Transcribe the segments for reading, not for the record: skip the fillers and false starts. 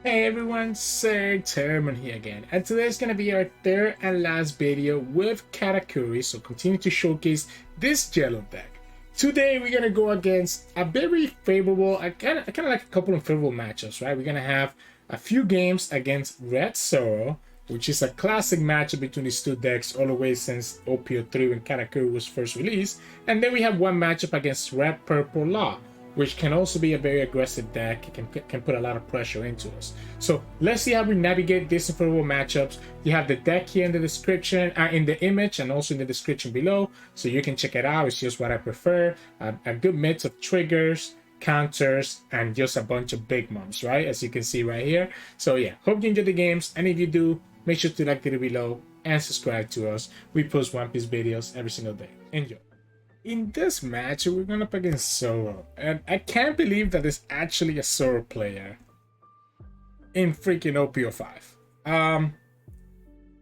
Hey everyone, Sirturmund here again, and today's gonna be our third and last video with Katakuri, so continue to showcase this Yellow deck. Today we're gonna go against a very favorable, I kinda like a couple of favorable matchups, right? We're gonna have a few games against Red Zoro, which is a classic matchup between these two decks all the way since OP03 when Katakuri was first released, and then we have one matchup against Red Purple Law, which can also be a very aggressive deck. It can put a lot of pressure into us. So let's see how we navigate these favorable matchups. You have the deck here in the description, in the image, and also in the description below, so you can check it out. It's just what I prefer. A good mix of triggers, counters, and just a bunch of big moms, right? As you can see right here. So yeah, hope you enjoy the games, and if you do, make sure to like the video below and subscribe to us. We post One Piece videos every single day. Enjoy. In this match, we're going up against Zoro, and I can't believe that there's actually a Zoro player in freaking OP05. I'm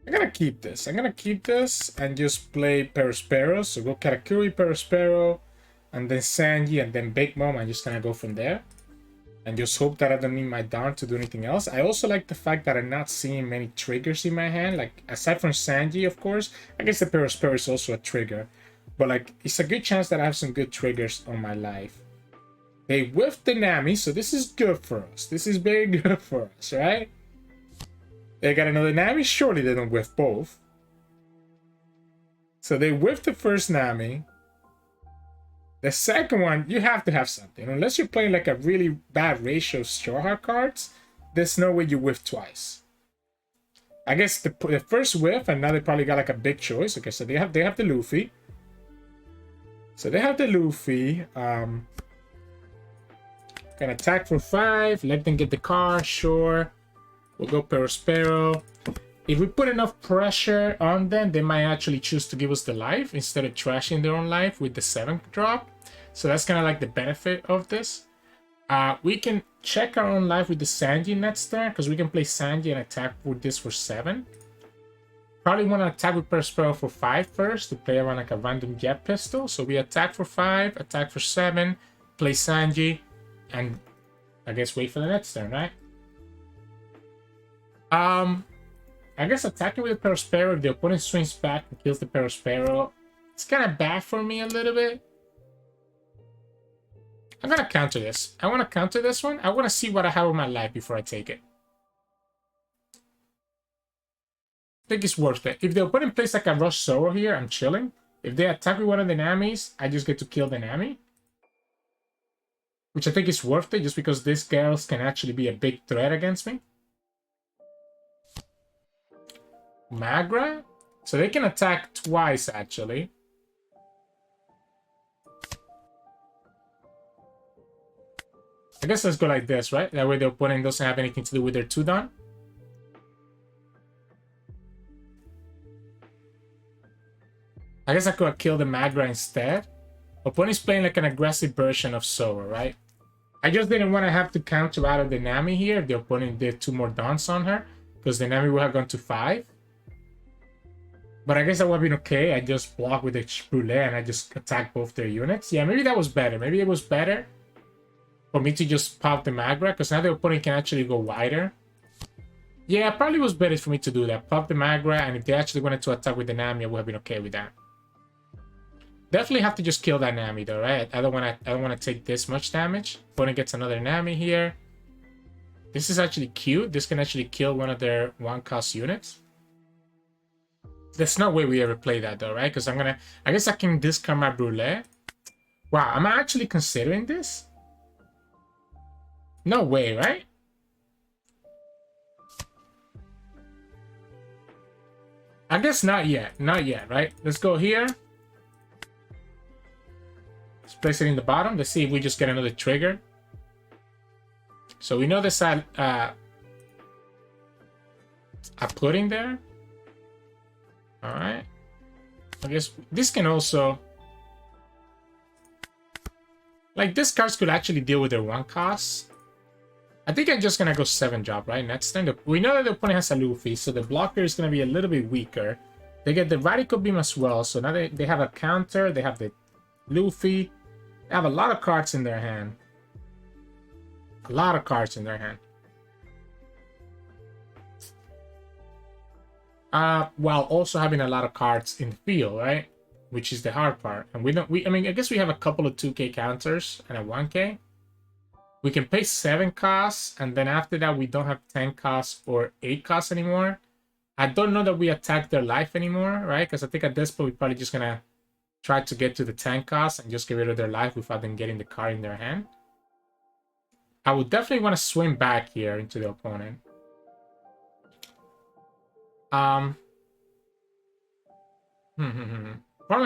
gonna keep this. I'm gonna keep this and just play Perospero. So go Katakuri, Perospero, and then Sanji, and then Big Mom. I'm just gonna go from there. And just hope that I don't need my Dawn to do anything else. I also like the fact that I'm not seeing many triggers in my hand. Like, aside from Sanji, of course, I guess the Perospero is also a trigger. But like, it's a good chance that I have some good triggers on my life. They whiffed the Nami, so this is good for us. This is very good for us, right? They got another Nami. Surely they don't whiff both. So they whiffed the first Nami. The second one, you have to have something. Unless you're playing like a really bad ratio of Straw Hat cards, there's no way you whiff twice. I guess the first whiff, and now they probably got like a big choice. Okay, so they have the Luffy. So they have the Luffy. Can attack for 5. Let them get the car. Sure. We'll go Perospero. If we put enough pressure on them, they might actually choose to give us the life instead of trashing their own life with the 7th drop. So that's kind of like the benefit of this. We can check our own life with the Sanji next turn, because we can play Sanji and attack with this for 7. Probably want to attack with Perospero for 5 first to play around like a random jet pistol. So we attack for 5, attack for 7, play Sanji, and I guess wait for the next turn, right? I guess attacking with the Perospero, if the opponent swings back and kills the Perospero, it's kind of bad for me a little bit. I'm gonna counter this. I want to counter this one. I want to see what I have in my life before I take it. I think it's worth it. If the opponent plays like a Rush Zoro here, I'm chilling. If they attack with one of the Namis, I just get to kill the Nami. Which I think is worth it, just because these girls can actually be a big threat against me. Magra? So they can attack twice, actually. I guess let's go like this, right? That way the opponent doesn't have anything to do with their 2-Don. I guess I could have killed the Magra instead. Opponent's playing like an aggressive version of Zoro, right? I just didn't want to have to counter out of the Nami here if the opponent did 2 more Dons on her, because the Nami would have gone to 5. But I guess that would have been okay. I just block with the Brulee and I just attack both their units. Yeah, maybe that was better. Maybe it was better for me to just pop the Magra, because now the opponent can actually go wider. Yeah, it probably was better for me to do that. Pop the Magra, and if they actually wanted to attack with the Nami, I would have been okay with that. Definitely have to just kill that Nami though, right? I don't want to take this much damage. Opponent gets another Nami here. This is actually cute. This can actually kill one of their 1-cost units. There's no way we ever play that though, right? Because I guess I can discard my Brulee. Wow, am I actually considering this? No way, right? I guess not yet. Not yet, right? Let's go here. Let's place it in the bottom. Let's see if we just get another trigger. So we know this a pudding there. Alright. I guess this can also... Like, these cards could actually deal with their 1-cost. I think I'm just gonna go 7-drop, right? Next turn. We know that the opponent has a Luffy, so the blocker is gonna be a little bit weaker. They get the Radical Beam as well, so now they have a counter, they have the Luffy. They have a lot of cards in their hand. A lot of cards in their hand. while also having a lot of cards in the field, right? Which is the hard part. And I mean, I guess we have a couple of 2k counters and a 1k. We can pay 7 costs, and then after that, we don't have 10 costs or 8 costs anymore. I don't know that we attack their life anymore, right? Because I think at this point, we're probably just gonna try to get to the 10 costs and just get rid of their life without them getting the card in their hand. I would definitely want to swim back here into the opponent. Problem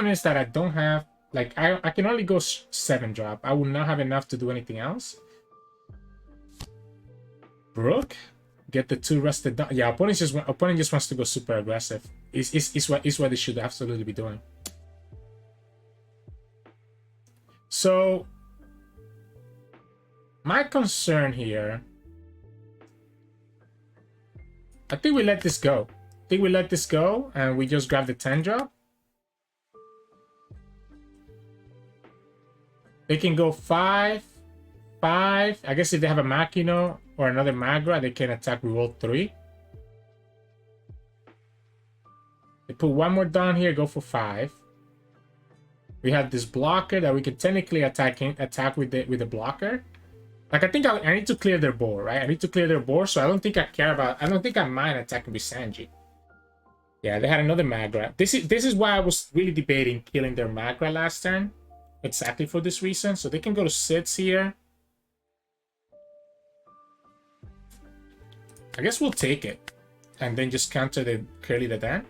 is that I don't have, like, I can only go 7 drop. I will not have enough to do anything else. Brook, get the 2 rusted down. Yeah, opponent just wants to go super aggressive. Is what they should absolutely be doing. So my concern here, I think we let this go. And we just grab the 10 drop. They can go 5, 5. I guess if they have a Makino or another Magra, they can attack reroll 3. They put 1 more down here, go for 5. We have this blocker that we can technically attack with the blocker. Like, I think I need to clear their board, right? I need to clear their board, so I don't think I mind attacking with Sanji. Yeah, they had another Magra. This is why I was really debating killing their Magra last turn. Exactly for this reason. So they can go to 6 here. I guess we'll take it. And then just counter the Curly the Dan.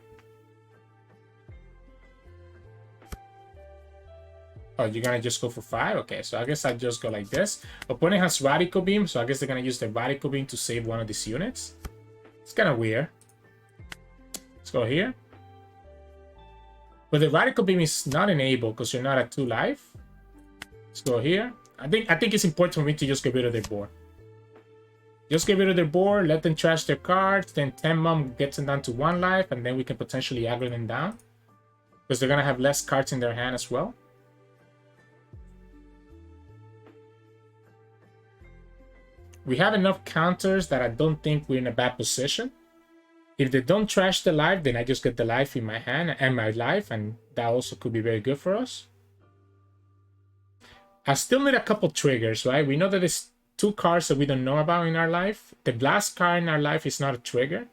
Oh, you're gonna just go for 5? Okay, so I guess I just go like this. Opponent has Radical Beam, so I guess they're gonna use the Radical Beam to save one of these units. It's kind of weird. Let's go here. But the Radical Beam is not enabled because you're not at 2 life. Let's go here. I think it's important for me to just get rid of their board. Just get rid of their board, let them trash their cards, then 10 Mum gets them down to 1 life, and then we can potentially aggro them down. Because they're gonna have less cards in their hand as well. We have enough counters that I don't think we're in a bad position. If they don't trash the life, then I just get the life in my hand and my life, and that also could be very good for us. I still need a couple triggers, right? We know that there's 2 cards that we don't know about in our life. The last card in our life is not a trigger.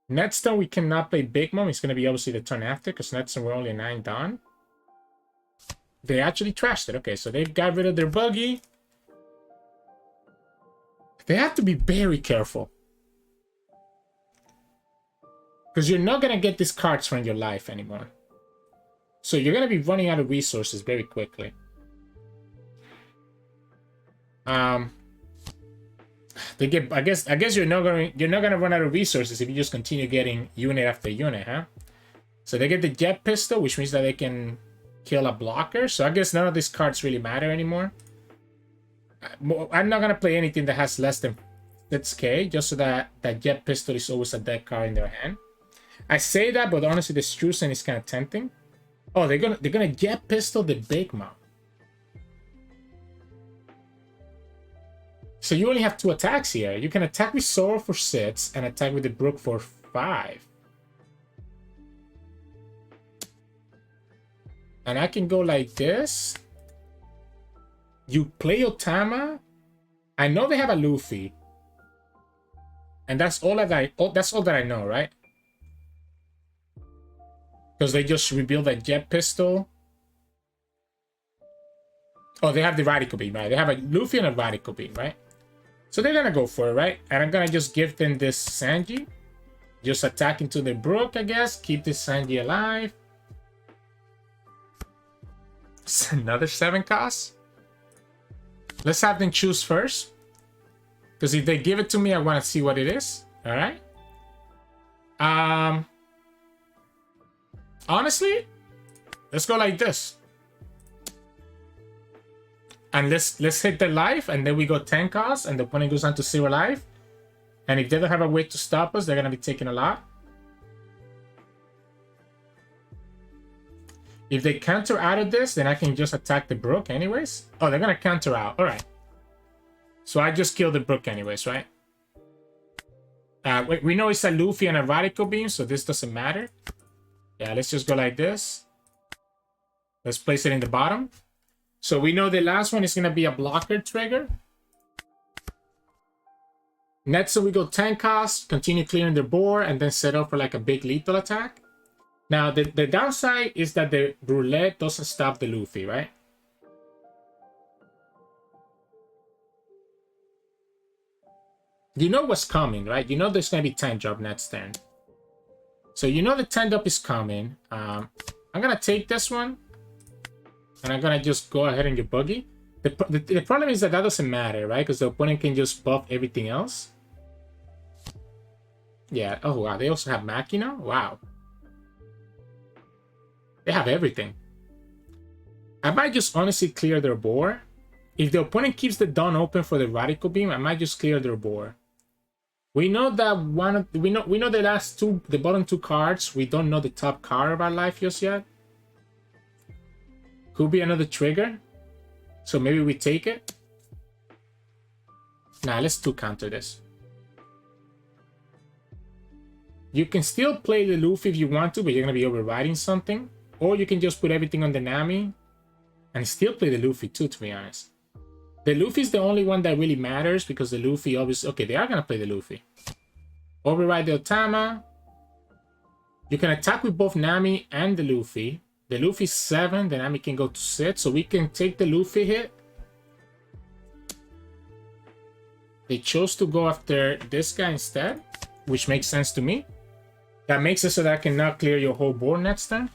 Next turn, we cannot play Big Mom. It's going to be obviously the turn after, because next turn we're only 9 down. They actually trashed it. Okay, so they got rid of their buggy. They have to be very careful. Because you're not going to get these cards from your life anymore. So you're going to be running out of resources very quickly. I guess you're not gonna run out of resources if you just continue getting unit after unit, huh? So they get the Jet Pistol, which means that they can kill a blocker. So I guess none of these cards really matter anymore. I'm not gonna play anything that has less than 6k, just so that that Jet Pistol is always a dead card in their hand. I say that, but honestly, the Streusen is kind of tempting. Oh, they're gonna Jet Pistol the Big Mom. So you only have 2 attacks here. You can attack with Zoro for 6 and attack with the Brook for 5. And I can go like this. You play Otama. I know they have a Luffy. And that's all that I know, right? Because they just rebuild that Jet Pistol. Oh, they have the Radical Beam, right? They have a Luffy and a Radical Beam, right? So they're gonna go for it, right? And I'm gonna just give them this Sanji. Just attack into the Brook, I guess. Keep this Sanji alive. It's another 7 cost. Let's have them choose first. Because if they give it to me, I want to see what it is. Alright. Honestly, let's go like this. And let's hit the life, and then we go 10 costs, and the opponent goes down to 0 life. And if they don't have a way to stop us, they're gonna be taking a lot. If they counter out of this, then I can just attack the Brook anyways. Oh, they're gonna counter out. Alright. So I just kill the Brook anyways, right? We know it's a Luffy and a Radical Beam, so this doesn't matter. Yeah, let's just go like this. Let's place it in the bottom. So we know the last one is going to be a blocker trigger. Next, so we go 10 cost, continue clearing the board, and then set up for like a big lethal attack. Now, the downside is that the Brulee doesn't stop the Luffy, right? You know what's coming, right? You know there's going to be 10 drop next turn. So you know the 10 drop is coming. I'm going to take this one. And I'm going to just go ahead and get buggy. The problem is that doesn't matter, right? Because the opponent can just buff everything else. Yeah. Oh, wow. They also have Machina? Wow. They have everything. I might just honestly clear their board. If the opponent keeps the Dawn open for the Radical Beam, I might just clear their board. We know that we know the last two, the bottom two cards. We don't know the top card of our life just yet. Could be another trigger. So maybe we take it. Nah, let's counter this. You can still play the Luffy if you want to, but you're going to be overriding something. Or you can just put everything on the Nami and still play the Luffy too, to be honest. The Luffy is the only one that really matters because the Luffy obviously... Okay, they are going to play the Luffy. Override the Otama. You can attack with both Nami and the Luffy. The Luffy's 7, the Nami can go to 6, so we can take the Luffy hit. They chose to go after this guy instead, which makes sense to me. That makes it so that I cannot clear your whole board next turn.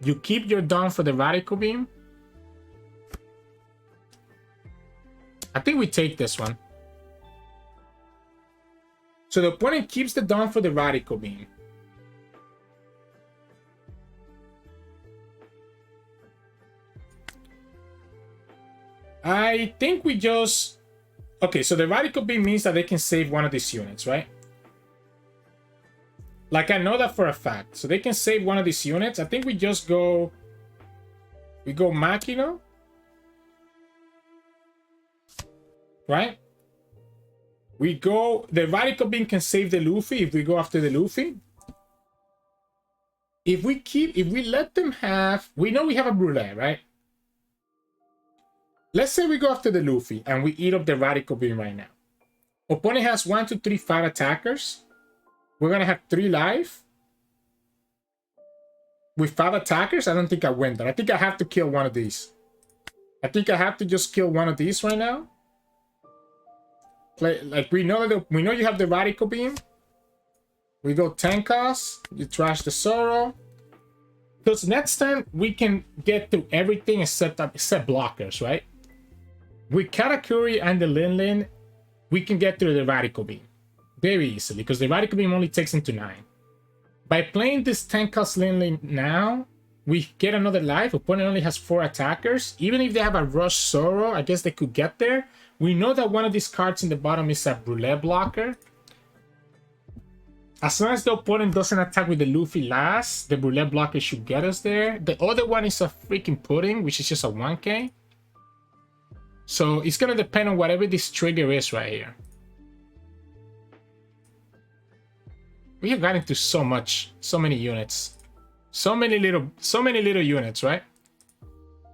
You keep your Dawn for the Radical Beam. I think we take this one. So the opponent keeps the Dawn for the Radical Beam. I think we just... Okay, so the Radical Beam means that they can save one of these units, right? Like, I know that for a fact. So they can save one of these units. I think we just go... We go Machina. Right? We go... The Radical Beam can save the Luffy if we go after the Luffy. If we let them have... We know we have a Brulee, right? Let's say we go after the Luffy and we eat up the Radical Beam right now. Opponent has 1, 2, 3, 5 attackers. We're going to have 3 life. With 5 attackers, I don't think I win that. I think I have to kill one of these. I think I have to just kill one of these right now. Play like we know you have the Radical Beam. We go 10 cost. You trash the Zoro. Because next time we can get through everything except blockers, right? With Katakuri and the Linlin, we can get through the Radical Beam very easily because the Radical Beam only takes into 9. By playing this 10 cost Linlin now, we get another life. Opponent only has 4 attackers. Even if they have a Rush Zoro, I guess they could get there. We know that one of these cards in the bottom is a Brulee blocker. As long as the opponent doesn't attack with the Luffy last, the Brulee blocker should get us there. The other one is a freaking pudding, which is just a 1k. So it's going to depend on whatever this trigger is right here. We have gotten to so many units. So many little units, right?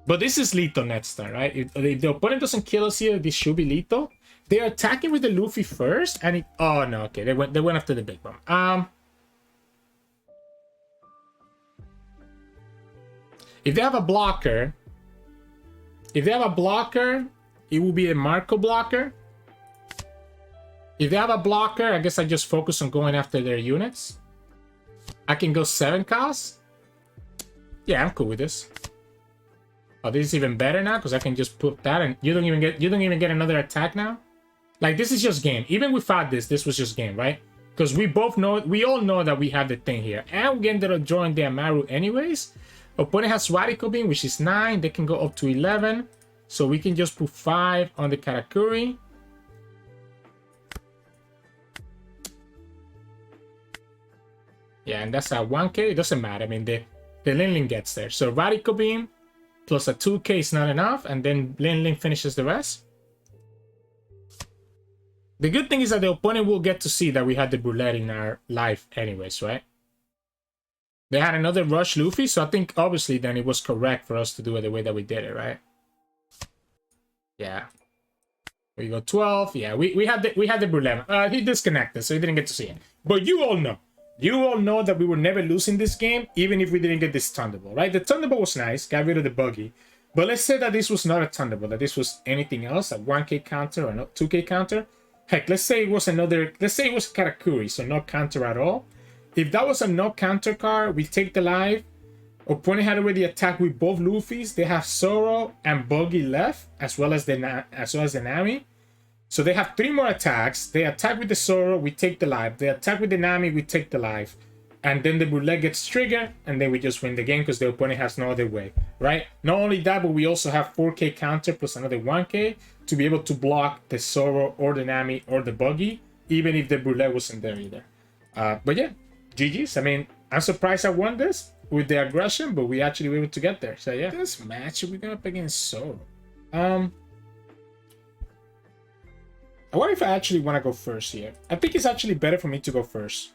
But this is lethal next turn, right? If the opponent doesn't kill us here, this should be lethal. They're attacking with the Luffy first, and oh no, okay, they went after the big bomb. If they have a blocker, it will be a Marco blocker. If they have a blocker, I guess I just focus on going after their units. I can go 7 cost. Yeah, I'm cool with this. Oh, this is even better now because I can just put that, and you don't even get another attack now. Like, this is just game. Even without this was just game, right? Because we all know that we have the thing here, and we ended up drawing the Amaru anyways. Opponent has Radical Beam, which is 9. They can go up to 11. So we can just put 5 on the Katakuri. Yeah, and that's a 1k. It doesn't matter. I mean, the Linlin gets there. So Radical Beam plus a 2k is not enough. And then Linlin finishes the rest. The good thing is that the opponent will get to see that we had the Brulee in our life anyways, right? They had another Rush Luffy, so I think obviously then it was correct for us to do it the way that we did it, right? Yeah. We go 12. Yeah, we had the Brulee. He disconnected, so he didn't get to see it. But you all know that we were never losing this game, even if we didn't get this Thunderbolt, right? The Thunderbolt was nice, got rid of the buggy. But let's say that this was not a Thunderbolt, that this was anything else, a 1k counter or a 2k counter. Heck, let's say it was Katakuri, so no counter at all. If that was a no counter card, we take the life. Opponent had already attacked with both Luffys. They have Zoro and Buggy left, as well as the Nami. So they have 3 more attacks. They attack with the Zoro, we take the life. They attack with the Nami, we take the life. And then the Brulee gets triggered, and then we just win the game because the opponent has no other way, right? Not only that, but we also have 4k counter plus another 1k to be able to block the Zoro or the Nami or the Buggy, even if the Brulee wasn't there either. But yeah, GG's. I mean, I'm surprised I won this with the aggression, but we actually were able to get there. So yeah, this match we're going up against Zoro. I wonder if I actually want to go first here. I think it's actually better for me to go first.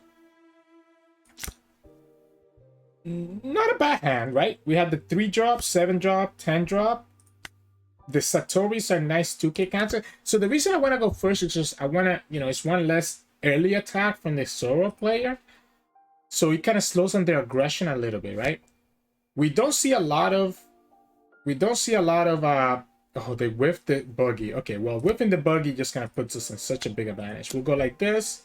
Not a bad hand, right? We have the 3 drop, 7 drop, 10 drop. The Satoris are nice 2k counter. So the reason I want to go first is just I want to, it's one less early attack from the Zoro player. So it kind of slows down their aggression a little bit, right? We don't see a lot of oh, they whiffed the buggy. Okay, well, whiffing the buggy just kind of puts us in such a big advantage. We'll go like this.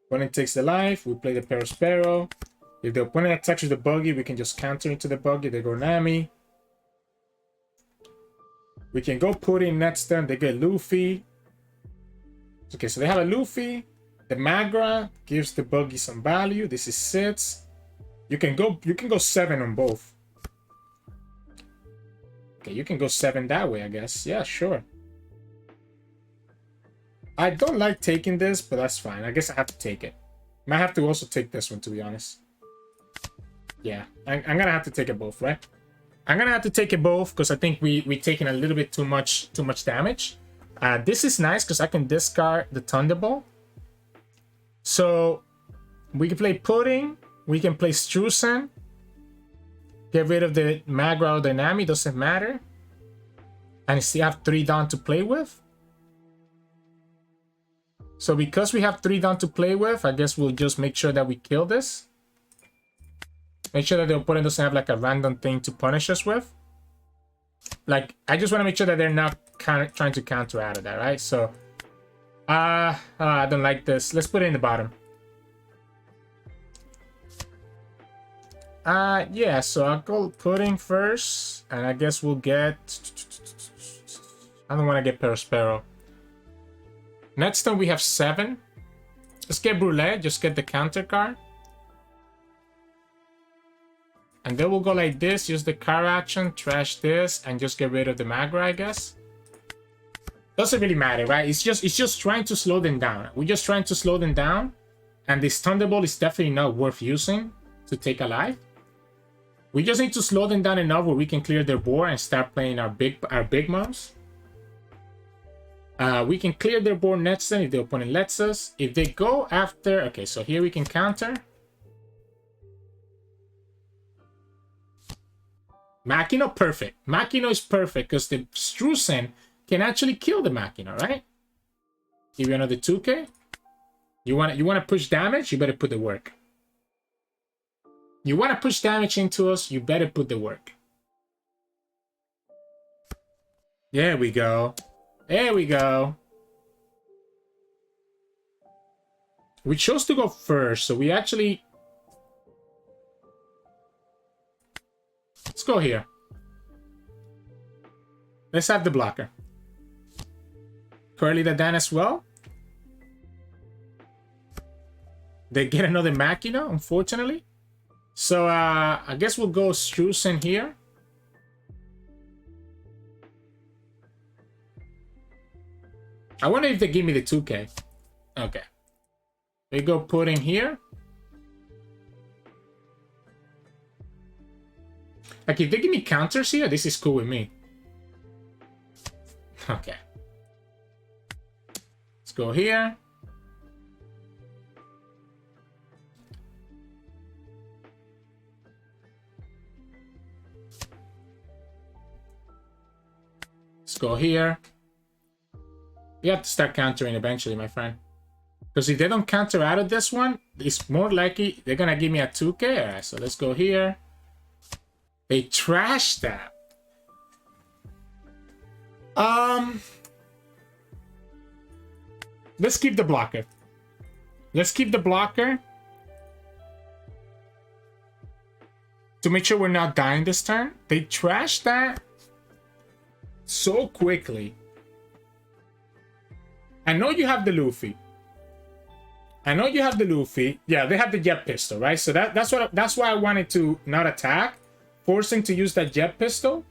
Opponent takes the life. We play the Perospero. If the opponent attacks with the buggy, we can just counter into the buggy. They go Nami. We can go put in next turn. They get Luffy. Okay, so they have a Luffy. The Magra gives the buggy some value. This is 6. You can go 7 on both. Okay, you can go 7 that way, I guess. Yeah, sure. I don't like taking this, but that's fine. I guess I have to take it. Might have to also take this one, to be honest. Yeah, I'm gonna have to take it both, right? I'm gonna have to take it both because I think we taking a little bit too much damage. This is nice because I can discard the Thunderbolt. So we can play Pudding. We can play Streusen. Get rid of the Magra or the Nami, doesn't matter. And still have 3 down to play with. So because we have 3 down to play with, I guess we'll just make sure that we kill this. Make sure that the opponent doesn't have like a random thing to punish us with. Like, I just want to make sure that they're not trying to counter out of that, right? So, I don't like this. Let's put it in the bottom. Yeah, so I'll go Pudding first. And I guess we'll get... I don't want to get Perospero. Next time we have 7. Let's get Brulee. Just get the counter card. And then we'll go like this. Use the car action. Trash this. And just get rid of the Magra, I guess. Doesn't really matter, right? It's just trying to slow them down. We're just trying to slow them down. And this Thunderbolt is definitely not worth using to take a life. We just need to slow them down enough where we can clear their board and start playing our big moms. We can clear their board next turn if the opponent lets us. If they go after... Okay, so here we can counter. Makino, perfect. Makino is perfect because the Streusen can actually kill the Makino, right? Give you another 2k. You want to push damage? You better put the work. You want to push damage into us? You better put the work. There we go. There we go. We chose to go first, so we actually... Let's go here. Let's have the blocker. Curly the Dan as well. They get another Makino, unfortunately. So, I guess we'll go Streusen here. I wonder if they give me the 2k. Okay. They go Pudding here. Like, if they give me counters here, this is cool with me. Okay. go here. Let's go here. You have to start countering eventually, my friend. Because if they don't counter out of this one, it's more likely they're going to give me a 2k. All right, so let's go here. They trashed that. Let's keep the blocker. Let's keep the blocker. To make sure we're not dying this turn. They trashed that so quickly. I know you have the Luffy. I know you have the Luffy. Yeah, they have the jet pistol, right? So that's why I wanted to not attack, forcing to use that jet pistol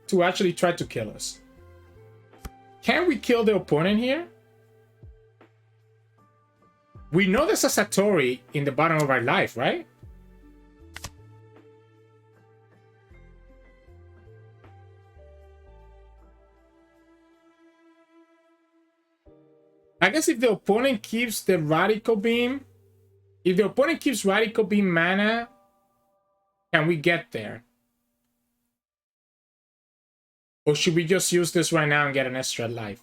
to actually try to kill us. Can we kill the opponent here? We know there's a Satori in the bottom of our life, right? I guess if the opponent keeps the Radical Beam, if the opponent keeps Radical Beam mana, can we get there? Or should we just use this right now and get an extra life?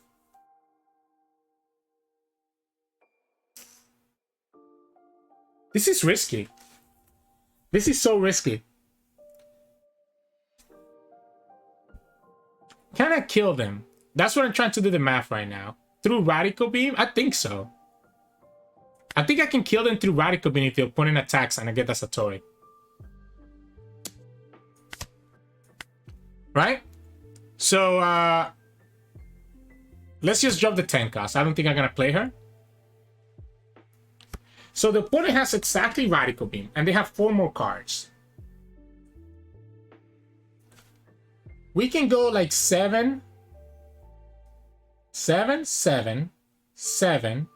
This is risky. This is so risky. Can I kill them? That's what I'm trying to do the math right now. Through Radical Beam? I think so. I think I can kill them through Radical Beam if the opponent attacks and I get the Satori. Right? So, let's just drop the 10 cost. I don't think I'm going to play her. So the opponent has exactly Radical Beam, and they have 4 more cards. We can go like 7, 7, 7, 7,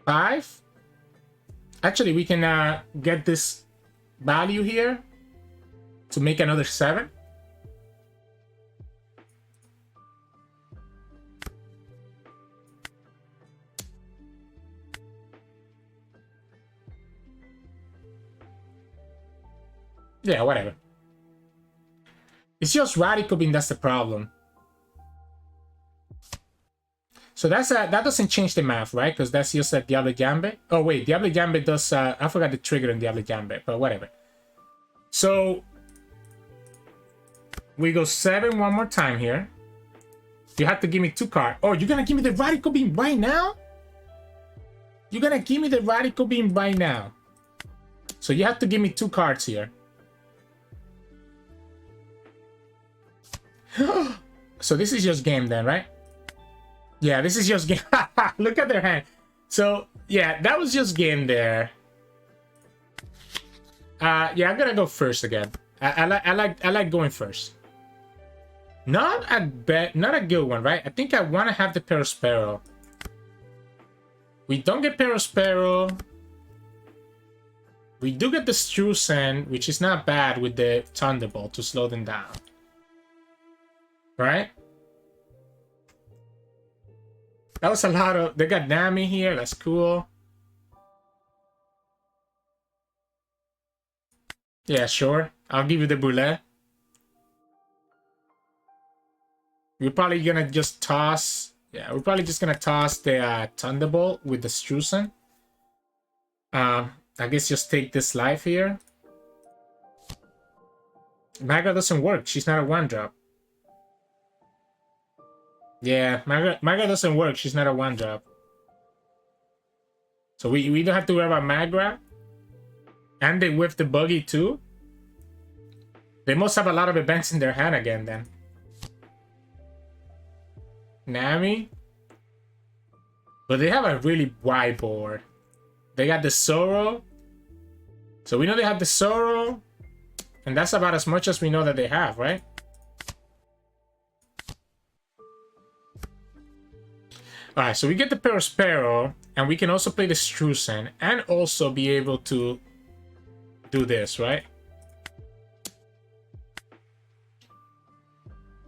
5. Actually, we can get this value here to make another 7. Yeah, whatever. It's just Radical Beam that's the problem. So that's that doesn't change the math, right? Because that's just a Diablo Gambit. Oh wait, Diablo Gambit does I forgot the trigger in Diablo Gambit, but whatever. So we go 7 one more time here. You have to give me 2 cards. Oh, you're gonna give me the Radical Beam right now? You're gonna give me the Radical Beam right now. So you have to give me 2 cards here. So this is just game then, right? Yeah, this is just game. Look at their hand. So yeah, that was just game there. Yeah, I'm gonna go first again. I like going first. Not a good one, right? I think I want to have the Perospero. We don't get Perospero. We do get the Streusen, which is not bad with the Thunderbolt to slow them down. Right? That was a lot of... They got Nami here. That's cool. Yeah, sure. I'll give you the Brulee. We're probably gonna just toss... Yeah, we're probably just gonna toss the Thunderbolt with the Streusen. I guess just take this life here. Maga doesn't work. She's not a 1-drop. Yeah, Magra doesn't work. She's not a 1-drop. So we don't have to worry about Magra. And they whiff the buggy too. They must have a lot of events in their hand again then. Nami. But they have a really wide board. They got the Zoro. So we know they have the Zoro. And that's about as much as we know that they have, right? Alright, so we get the Perospero, and we can also play the Streusen, and also be able to do this, right?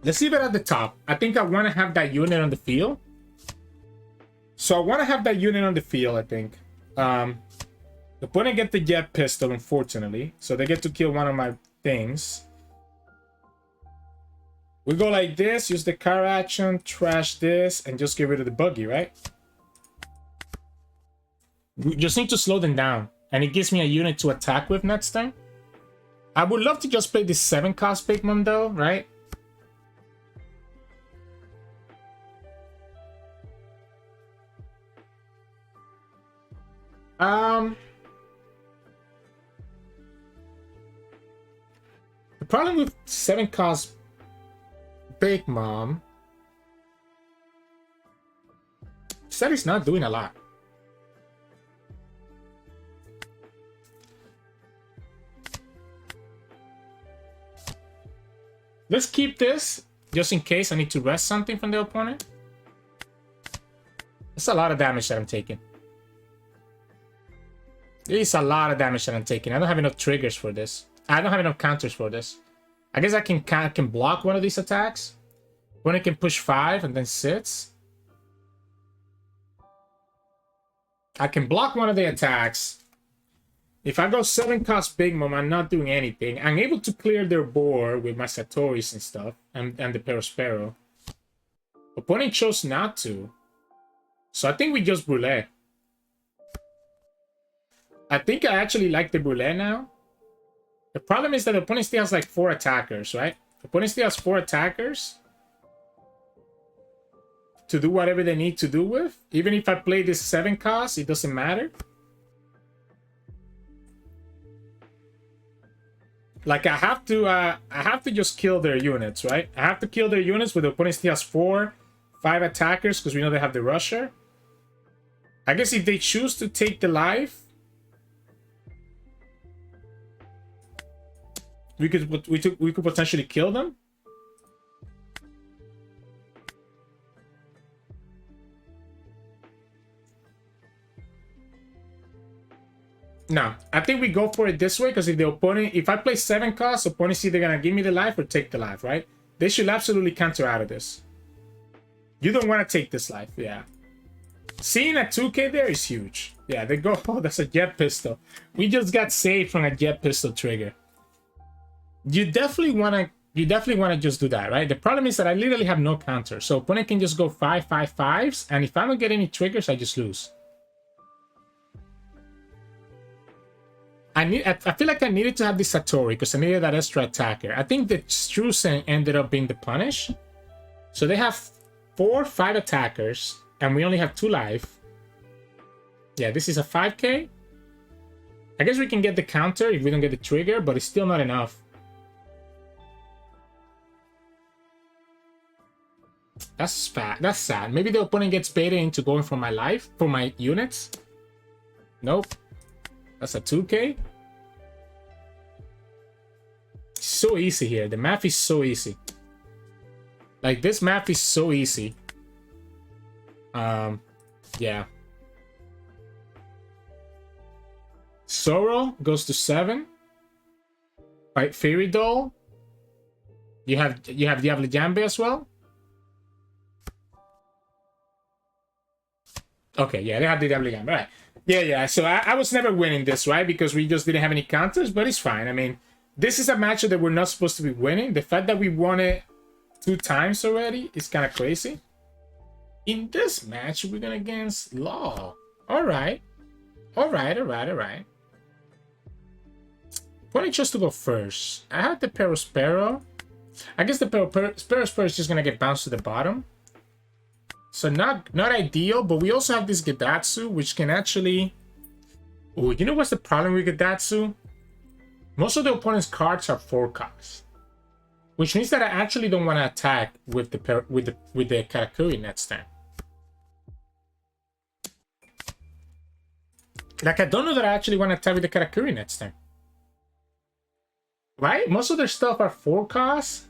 Let's leave it at the top. I think I want to have that unit on the field. So I want to have that unit on the field, I think. The opponent get the jet pistol, unfortunately. So they get to kill one of my things. We go like this, use the car action, trash this, and just get rid of the buggy, right? We just need to slow them down. And it gives me a unit to attack with next turn. I would love to just play this 7-cost Big Mom though, right? The problem with 7-cost Big Mom is that it's not doing a lot. Let's keep this just in case I need to rest something from the opponent. That's a lot of damage that I'm taking. It's a lot of damage that I'm taking. I don't have enough triggers for this. I don't have enough counters for this. I guess I can block one of these attacks. When I can push 5 and then sits. I can block one of the attacks. If I go 7-cost Big Mom, I'm not doing anything. I'm able to clear their board with my Satoris and stuff. And the Perospero. Opponent chose not to. So I think we just Brulee. I think I actually like the Brulee now. The problem is that the opponent still has like 4 attackers, right? The opponent still has 4 attackers to do whatever they need to do with. Even if I play this 7-cost, it doesn't matter. Like I have to just kill their units, right? I have to kill their units, but the opponent still has 4, 5 attackers because we know they have the rusher. I guess if they choose to take the life, we could potentially kill them. No, I think we go for it this way because if I play 7-cost, opponent's either gonna give me the life or take the life, right? They should absolutely counter out of this. You don't want to take this life, yeah. Seeing a 2k there is huge. Yeah, they go, oh, that's a jet pistol. We just got saved from a jet pistol trigger. You definitely wanna just do that, right? The problem is that I literally have no counter, so opponent can just go 5-5-5s, and if I don't get any triggers, I just lose. I feel like I needed to have the Satori because I needed that extra attacker. I think the Streusen ended up being the punish. So they have 4, 5 attackers, and we only have 2 life. Yeah, this is a 5k. I guess we can get the counter if we don't get the trigger, but it's still not enough. That's bad. That's sad. Maybe the opponent gets baited into going for my life, for my units. Nope. That's a 2k. So easy here. The math is so easy. Like, this map is so easy. Yeah. Zoro goes to 7. Right, Fairy Doll. You have Diablo Jambe as well. Okay, yeah, they have the Diablo Jambe, right? Yeah. So I was never winning this, right? Because we just didn't have any counters, but it's fine. I mean, this is a matchup that we're not supposed to be winning. The fact that we won it 2 times already is kind of crazy. In this match, we're going against Law. All right. Opponent chose to go first. I have the Perospero. I guess the Perospero is just going to get bounced to the bottom. So not ideal, but we also have this Gedatsu, which can actually... Oh, you know what's the problem with Gedatsu? Most of the opponent's cards are 4-cost, which means that I actually don't want to attack with the Katakuri next turn. Like, I don't know that I actually want to attack with the Katakuri next turn. Right? Most of their stuff are 4-cost.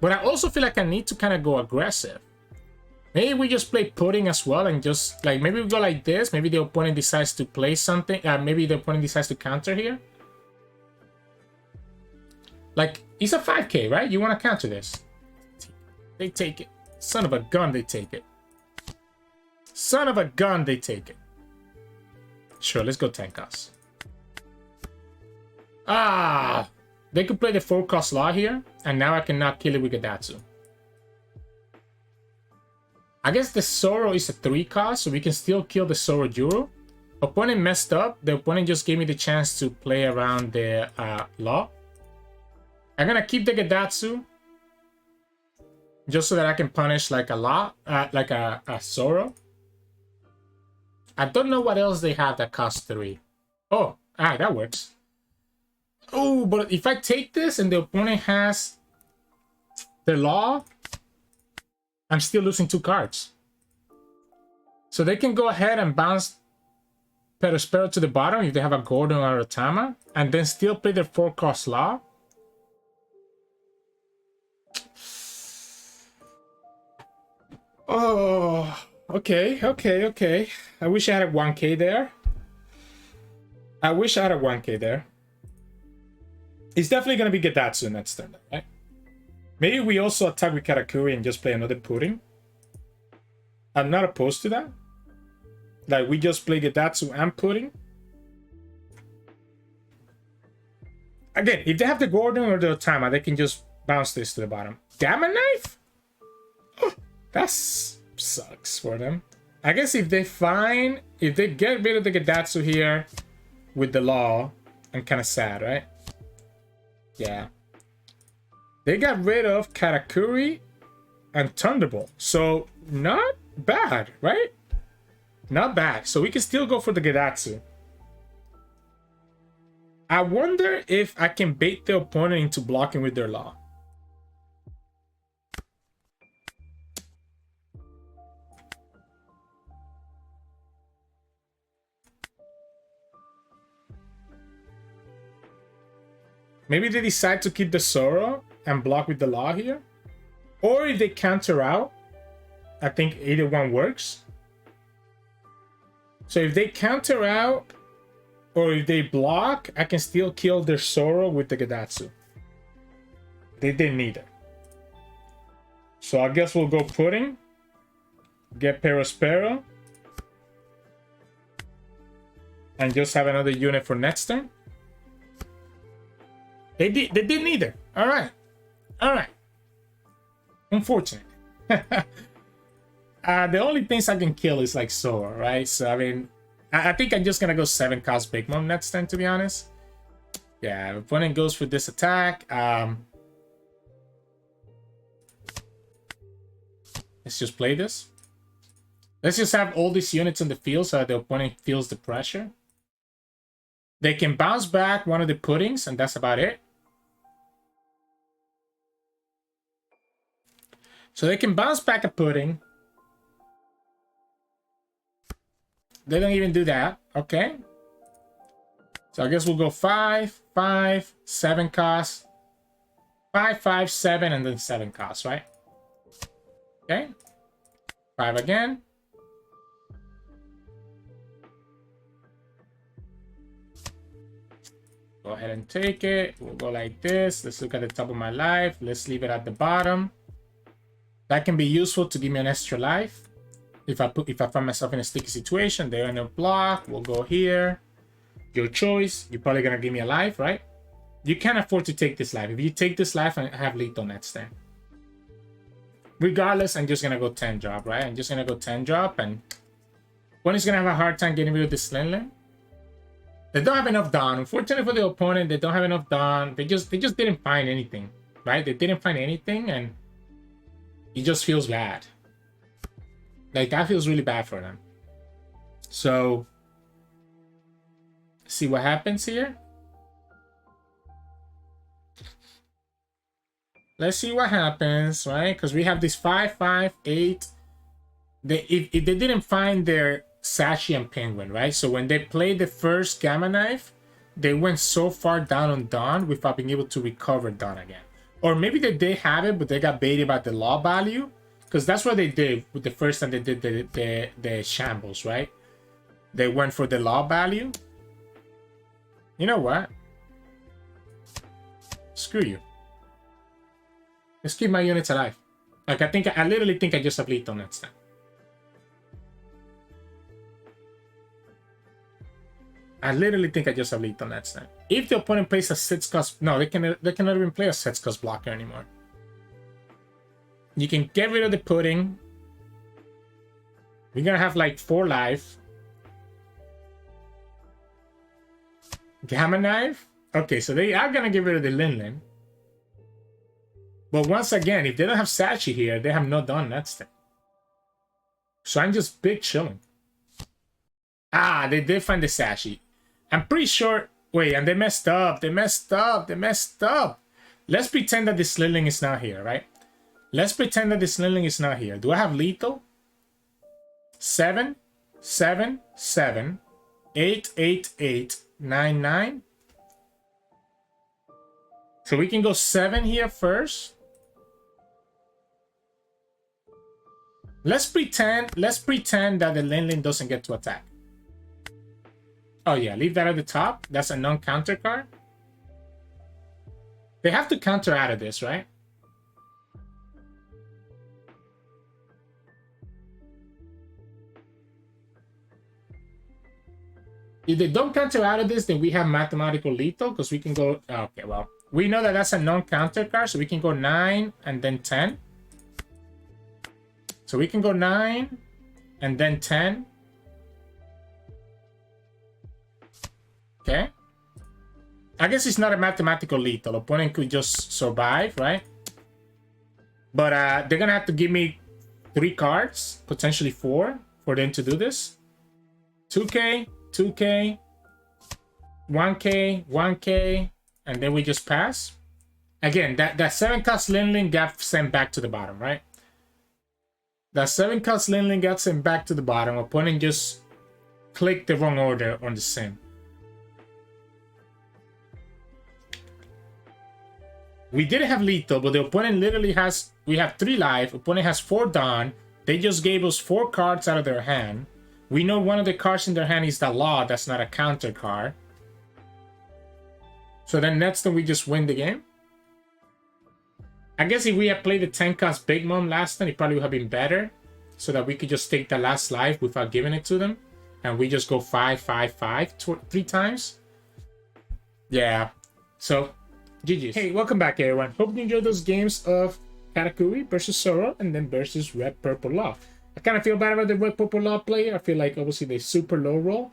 But I also feel like I need to kind of go aggressive. Maybe we just play pudding as well and just, like, maybe we go like this. Maybe the opponent decides to play something. Maybe the opponent decides to counter here. Like, it's a 5k, right? You want to counter this. They take it. Son of a gun, they take it. Son of a gun, they take it. Sure, let's go 10 costs. Ah! They could play the 4-cost Law here, and now I cannot kill it with Gedatsu. I guess the Zoro is a 3-cost, so we can still kill the Zoro Juro. Opponent messed up. The opponent just gave me the chance to play around the Law. I'm gonna keep the Gedatsu, just so that I can punish like a Law, like a Zoro. I don't know what else they have that costs 3. Oh, that works. Oh, but if I take this and the opponent has the Law, I'm still losing 2 cards. So they can go ahead and bounce Perospero to the bottom if they have a Gordon or a Tama, and then still play their 4-cost Law. Oh, okay. I wish I had a 1k there. It's definitely going to be Gedatsu next turn, right? Maybe we also attack with Katakuri and just play another pudding. I'm not opposed to that. Like, we just play Gedatsu and pudding. Again, if they have the Gordon or the Otama, they can just bounce this to the bottom. Gamma Knife? Oh, that sucks for them. I guess if they get rid of the Gedatsu here with the Law, I'm kind of sad, right? Yeah. They got rid of Katakuri and Thunderbolt. So, not bad, right? Not bad. So we can still go for the Gedatsu. I wonder if I can bait the opponent into blocking with their Law. Maybe they decide to keep the Zoro and block with the Law here. Or if they counter out, I think either one works. So if they counter out, or if they block, I can still kill their Zoro with the Gedatsu. They didn't need it. So I guess we'll go pudding. Get Perospero. And just have another unit for next turn. They didn't either. Alright. Unfortunate. The only things I can kill is like Zoro, right? So I mean, I think I'm just gonna go 7-cost Big Mom next turn, to be honest. Yeah, the opponent goes for this attack. Let's just play this. Let's just have all these units in the field so that the opponent feels the pressure. They can bounce back one of the puddings, and that's about it. So they can bounce back a pudding. They don't even do that. Okay. So I guess we'll go 5, 5, 7 costs. 5, 5, 7, and then 7 costs, right? Okay. 5 again. Go ahead and take it. We'll go like this. Let's look at the top of my life. Let's leave it at the bottom. That can be useful to give me an extra life. If I find myself in a sticky situation, they're in a block. We'll go here. Your choice. You're probably gonna give me a life, right? You can't afford to take this life. If you take this life, I have lethal next turn. Regardless, I'm just gonna go 10 drop, right? I'm just gonna go 10 drop, and one is gonna have a hard time getting rid of this Linlin. They don't have enough Dawn. Unfortunately for the opponent, they don't have enough Dawn. They just didn't find anything, right? They didn't find anything, and it just feels bad. Like, that feels really bad for them. So, see what happens here. Let's see what happens, right? Because we have this 5, 5, 8. If they didn't find their Sashi and Penguin, right? So when they played the first Gamma Knife, they went so far down on Dawn without being able to recover Dawn again. Or maybe they did have it, but they got baited by the Law value. Because that's what they did with the first time they did the Shambles, right? They went for the Law value. You know what? Screw you. Let's keep my units alive. Like, I literally think I just have lethal next time. I literally think I just have lethal next time. If the opponent plays a 6-cost... No, they cannot even play a 6-cost blocker anymore. You can get rid of the pudding. We're gonna have like 4 life. Gamma Knife? Okay, so they are gonna get rid of the Linlin. But once again, if they don't have Sachi here, they have not done that step. So I'm just big chilling. Ah, they did find the Sachi. I'm pretty sure... Wait, and they messed up. They messed up. They messed up. Let's pretend that this Linlin is not here, right? Let's pretend that this Linlin is not here. Do I have lethal? 7, 7, 7, 8, 8, 8, 9, 9. So we can go 7 here first. Let's pretend that the Linlin doesn't get to attack. Oh yeah, leave that at the top. That's a non-counter card. They have to counter out of this, right? If they don't counter out of this, then we have mathematical lethal because we can go... Okay, well, we know that that's a non-counter card, so we can go 9 and then 10. So we can go 9 and then 10. Okay. I guess it's not a mathematical lethal. Opponent could just survive, right? But they're going to have to give me 3 cards, potentially 4, for them to do this. 2K, 2K, 1K, 1K, and then we just pass. Again, that 7-cost Linlin got sent back to the bottom, right? That 7-cost Linlin got sent back to the bottom. Opponent just clicked the wrong order on the sim. We didn't have lethal, but the opponent literally has... We have 3 life. Opponent has 4 Dawn. They just gave us 4 cards out of their hand. We know one of the cards in their hand is the Law. That's not a counter card. So then next time we just win the game. I guess if we had played the 10-cost Big Mom last time, it probably would have been better. So that we could just take the last life without giving it to them. And we just go 5, 5, 5 3 times. Yeah. So... GG's. Hey, welcome back everyone. Hope you enjoyed those games of Katakuri versus Zoro and then versus Red Purple Law. I kind of feel bad about the Red Purple Law player. I feel like obviously they super low roll,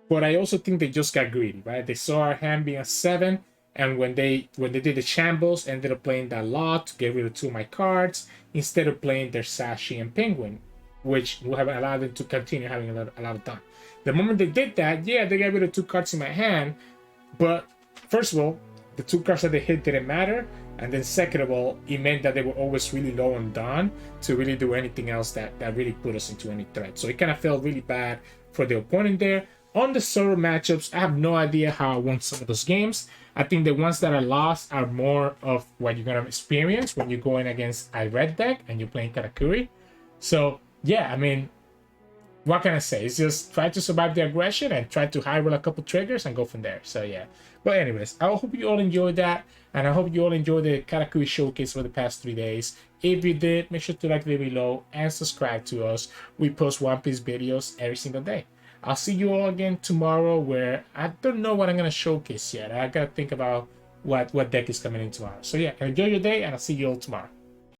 but I also think they just got greedy, right? They saw our hand being a 7, and when they did the shambles, ended up playing that Law to get rid of 2 of my cards instead of playing their Sashi and Penguin, which would have allowed them to continue having a lot of time. The moment they did that, yeah, they got rid of 2 cards in my hand, but first of all, the 2 cards that they hit didn't matter, and then second of all, it meant that they were always really low on Dawn to really do anything else that really put us into any threat. So it kind of felt really bad for the opponent there. On the Zoro matchups, I have no idea how I won some of those games. I think the ones that I lost are more of what you're going to experience when you're going against a red deck and you're playing Katakuri. So yeah, I mean, what can I say? It's just try to survive the aggression and try to high roll a couple triggers and go from there. So yeah. But anyways, I hope you all enjoyed that. And I hope you all enjoyed the Katakuri showcase for the past 3 days. If you did, make sure to like the video below and subscribe to us. We post One Piece videos every single day. I'll see you all again tomorrow, where I don't know what I'm going to showcase yet. I got to think about what deck is coming in tomorrow. So yeah, enjoy your day and I'll see you all tomorrow.